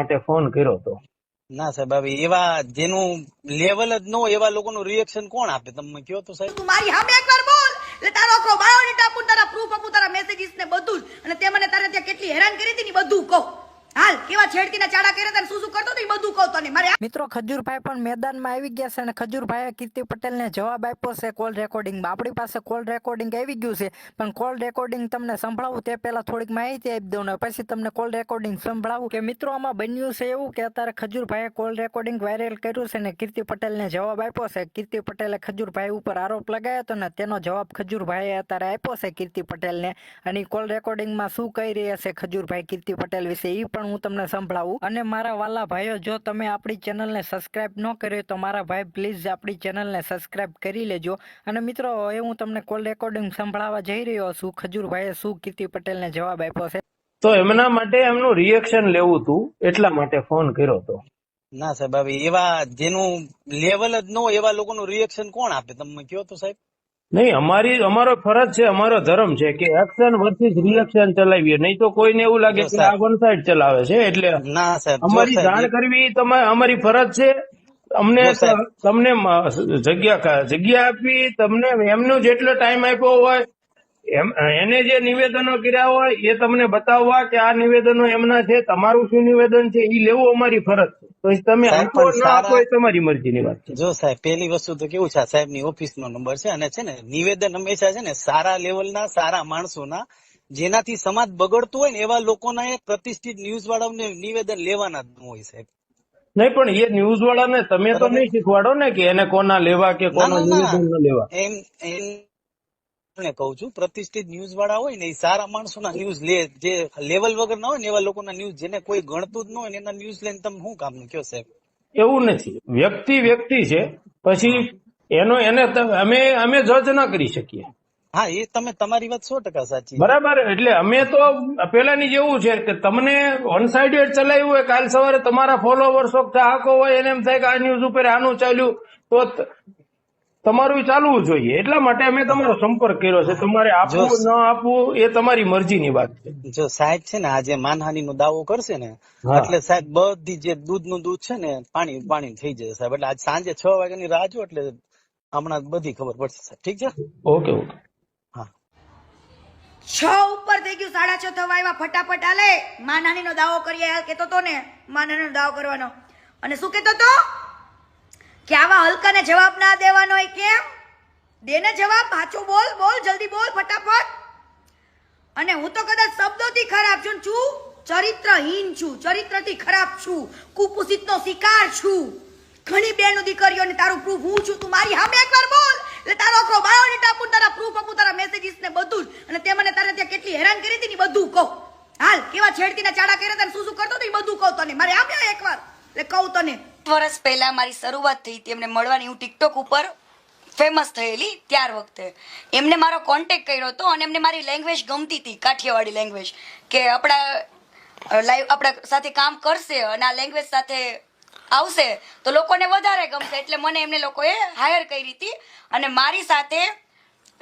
માટે ફોન કર્યો હતો. ના સાહેબ, હવે એવા જેનું લેવલ જ ન હોય એવા લોકોનું રિએક્શન કોણ આપે? તમે કયો તો સાહેબ. તું મારી સામે એકવાર બોલ એટલે તારો આખો બાયોડેટા આપું, તારા પ્રૂફ આપું, તારા મેસેજીસ ને બધું જ, અને તે મને તારે ત્યાં કેટલી હેરાન કરી હતી ને બધું કહું. હાલ કેવા છેડતીના ચાડા કર્યા હતા, શું કરતો હતો એ બધું કહું તને. મારે મિત્રો ખજૂરભાઈ પણ મેદાનમાં આવી ગયા છે અને ખજૂરભાઈએ કીર્તિ પટેલને જવાબ આપ્યો છે કોલ રેકોર્ડિંગમાં. આપણી પાસે કોલ રેકોર્ડિંગ આવી ગયું છે, પણ કોલ રેકોર્ડિંગ તમને સંભળાવું તે પહેલા થોડીક માહિતી આપી દઉં ને પછી તમને કોલ રેકોર્ડિંગ સંભળાવું કે મિત્રો આમાં બન્યું છે એવું કે અત્યારે ખજૂરભાઈએ કોલ રેકોર્ડિંગ વાયરલ કર્યું છે ને કીર્તિ પટેલને જવાબ આપ્યો છે. કીર્તિ પટેલે ખજૂરભાઈ ઉપર આરોપ લગાવ્યો હતો ને તેનો જવાબ ખજૂરભાઈએ અત્યારે આપ્યો છે કીર્તિ પટેલને. અને કોલ રેકોર્ડિંગમાં શું કહી રહ્યા છે ખજૂરભાઈ કીર્તિ પટેલ વિશે એ પણ હું તમને સંભળાવું. અને મારા વાલા ભાઈઓ, જો તમે આપણી ચેનલને સબસ્ક્રાઇબ ન કર્યો તો મારા ભાઈ પ્લીઝ આપણી ચેનલને સબસ્ક્રાઇબ કરી લેજો. અને મિત્રો એ હું તમને કોલ રેકોર્ડિંગ સંભળાવવા જઈ રહ્યો છું ખજૂરભાઈએ શું કીર્તિ પટેલને જવાબ આપ્યો છે. તો એમના માટે એમનું રિએક્શન લેવું હતું એટલા માટે ફોન કર્યો હતો. ના સાહેબ, હવે એવા જેનું લેવલ જ ન હોય એવા લોકોનું રિએક્શન કોણ આપે? તમે કયો તો સાહેબ. નહીં, અમારો ફરજ છે, અમારો ધર્મ છે કે એક્શન વર્સિસ રિએક્શન ચલાવીએ, નહીં તો કોઈને એવું લાગે કે આ વન સાઈડ ચલાવે છે. એટલે ના સાહેબ, અમારી જાણ કરવી અમારી ફરજ છે. અમને તમને જગ્યા આપવી, તમને એમનો જેટલો ટાઈમ આપ્યો હોય એને જે નિવેદનો કર્યા હોય એ તમને બતાવવા કે આ નિવેદનો એમના છે, તમારું શું નિવેદન છે એ લેવું અમારી ફરજ છે. તો તમે આપો ના આપો એ તમારી મરજીની વાત છે. જો સાહેબ, પેલી વસ્તુ તો કેવું છે, સાહેબ ની ઓફિસ નો નંબર છે અને છે ને નિવેદન હંમેશા છે ને સારા લેવલના સારા માણસોના, જેનાથી સમાજ બગડતું હોય ને એવા લોકોના પ્રતિષ્ઠિત ન્યૂઝ વાળાને નિવેદન લેવાના જ હોય સાહેબ. નહીં, પણ એ ન્યૂઝ વાળાને તમે તો નહીં શીખવાડો ને કે એને કોના લેવા કે કોનું નિવેદન ન લેવા. એમ કહું છું, પ્રતિષ્ઠિત ન્યૂઝ વાળા હોય ને એ સારા માણસોના ન્યૂઝ લે, જે લેવલ વગર ના હોય ને એવા લોકોના ન્યૂઝ, જેને કોઈ ગણતું જ ન હોય ને એના ન્યૂઝ લઈને તમે શું કામનું કયો સાહેબ? એવું નથી, વ્યક્તિ છે, પછી એને અમે જજ ના કરી શકીએ. હા, એ તમે તમારી વાત 100% સાચી, બરાબર. એટલે અમે તો પેલાની જેવું છે કે તમને વન સાઇડેડ ચલાવ્યું હોય, કાલ સવારે તમારા ફોલોવર્સો ચાહકો હોય એને એમ થાય કે આ ન્યૂઝ ઉપર આનું ચાલ્યું તો તમારું ચાલવું જોઈએ. એટલા માટે અમે તમારો સંપર્ક કર્યો છે. તમારે આપવું ન આપવું એ તમારી મરજીની વાત છે. જો સાહેબ છે ને આજે માનહાનિ નો દાવો કરશે ને એટલે સાહેબ બધી જે દૂધનું દૂધ છે ને પાણી થઈ જશે સાહેબ. એટલે આજ સાંજે 6 વાગ્યાની રાહ જો, એટલે હમણાં બધી ખબર પડશે સાહેબ. ઠીક છે? ઓકે. હા, 6 ઉપર થઈ ગયું, 6:30 થવા આવ્યા. ફટાફટ હાલે, માનહાની નો દાવો કરીએ. હાલ કેતો તો ને માનહાની નો દાવો કરવાનો. અને શું કેતો તો કે આવા હલકાને જવાબ ના દેવાનો હોય. કેમ દેને જવાબ? સાચું બોલ જલ્દી બોલ ફટાફટ. અને હું તો કદાચ શબ્દોથી ખરાબ છું, ચરિત્રહીન છું, ચરિત્રથી ખરાબ છું, કુપુષિતનો શિકાર છું. ઘણી બેનો દીકરીઓને તારું પ્રૂફ હું છું. તું મારી સામે એકવાર બોલ એટલે તારો આખો બાયોડેટા આપું, તારા પ્રૂફ આપું, તારા મેસેજીસ ને બધું જ, અને તે મને તારે ત્યાં કેટલી હેરાન કરી હતી ને બધું કહું. હાલ કેવા છેડતીના ચાડા કર્યા હતા, શું કરતો હતો એ બધું કહું તને. મારે આમ એકવાર એટલે કહું તને. વર્ષ પહેલા મારી શરૂઆત થઈ હતી એમને મળવાની. હું ટિકટોક ઉપર ફેમસ થયેલી ત્યાર વખતે એમને મારો કોન્ટેક્ટ કર્યો હતો અને એમને મારી લેંગ્વેજ ગમતી હતી, કાઠિયાવાડી લેંગ્વેજ, કે આપણા સાથે કામ કરશે અને આ લેંગ્વેજ સાથે આવશે તો લોકોને વધારે ગમશે. એટલે મને એમને લોકોએ હાયર કરી હતી અને મારી સાથે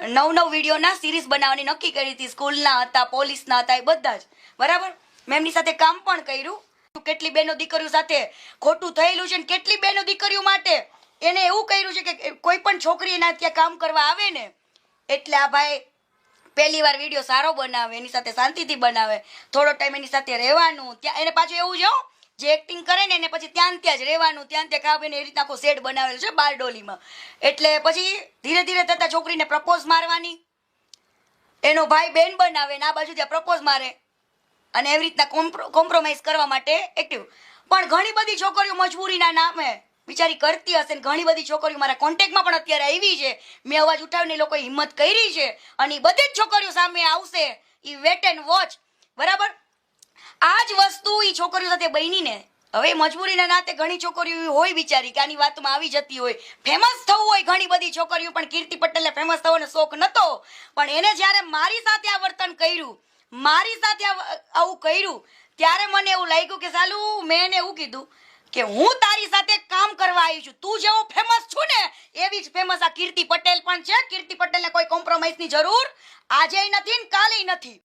9 વિડીયોના સિરીઝ બનાવવાની નક્કી કરી હતી. સ્કૂલના હતા, પોલીસના હતા, એ બધા જ. બરાબર, મેં એમની સાથે કામ પણ કર્યું. કેટલી બહેનો દીકરીઓ સાથે ખોટું થયેલું છે, કેટલી બહેનો દીકરીઓ માટે એને એવું કર્યું છે કે કોઈ પણ છોકરી એના ત્યાં કામ કરવા આવે ને એટલે આ ભાઈ પહેલી વાર વિડીયો સારો બનાવે, એની સાથે શાંતિથી બનાવે, થોડો ટાઈમ એની સાથે રહેવાનું. ત્યાં એને પાછું એવું છે જે એક્ટિંગ કરે ને એને પછી ત્યાં જ રહેવાનું, ત્યાં ખાવે ને, એ રીતના આખો સેટ બનાવેલો છે બારડોલીમાં. એટલે પછી ધીરે ધીરે થતા છોકરીને પ્રપોઝ મારવાની, એનો ભાઈ બેન બનાવે ને આ બાજુ ત્યાં પ્રપોઝ મારે, અને એવી રીતના કોમ્પ્રોમાઇઝ કરવા માટે એક્ટિવ. પણ ઘણી બધી છોકરીઓ મજબૂરીના નામે બિચારી કરતી હશે ને ઘણી બધી છોકરીઓ મારા કોન્ટેક્ટમાં પણ અત્યારે આવી છે. મેં અવાજ ઉઠાવીને લોકોએ હિંમત કરી છે અને એ બધી જ છોકરીઓ સામે આવશે. એ વેટ એન્ડ વોચ. બરાબર, આ જ વસ્તુ એ છોકરીઓ સાથે બનીને હવે મજબૂરીના નાતે ઘણી છોકરીઓ હોય બિચારી કે આની વાતમાં આવી જતી હોય, ફેમસ થવું હોય ઘણી બધી છોકરીઓ. પણ કીર્તિ પટેલને ફેમસ થવાનો શોખ નતો, પણ એને જ્યારે મારી સાથે આ વર્તન કર્યું, મારી સાથે આવું કર્યું, ત્યારે મને એવું લાગ્યું કે સાલું મેં એને એવું કીધું કે હું તારી સાથે કામ કરવા આવી છું. તું જેવો ફેમસ છું ને એવી જ ફેમસ આ કીર્તિ પટેલ પણ છે. કીર્તિ પટેલને કોઈ કોમ્પ્રોમાઇઝની જરૂર આજે નથી ને કાલે નથી.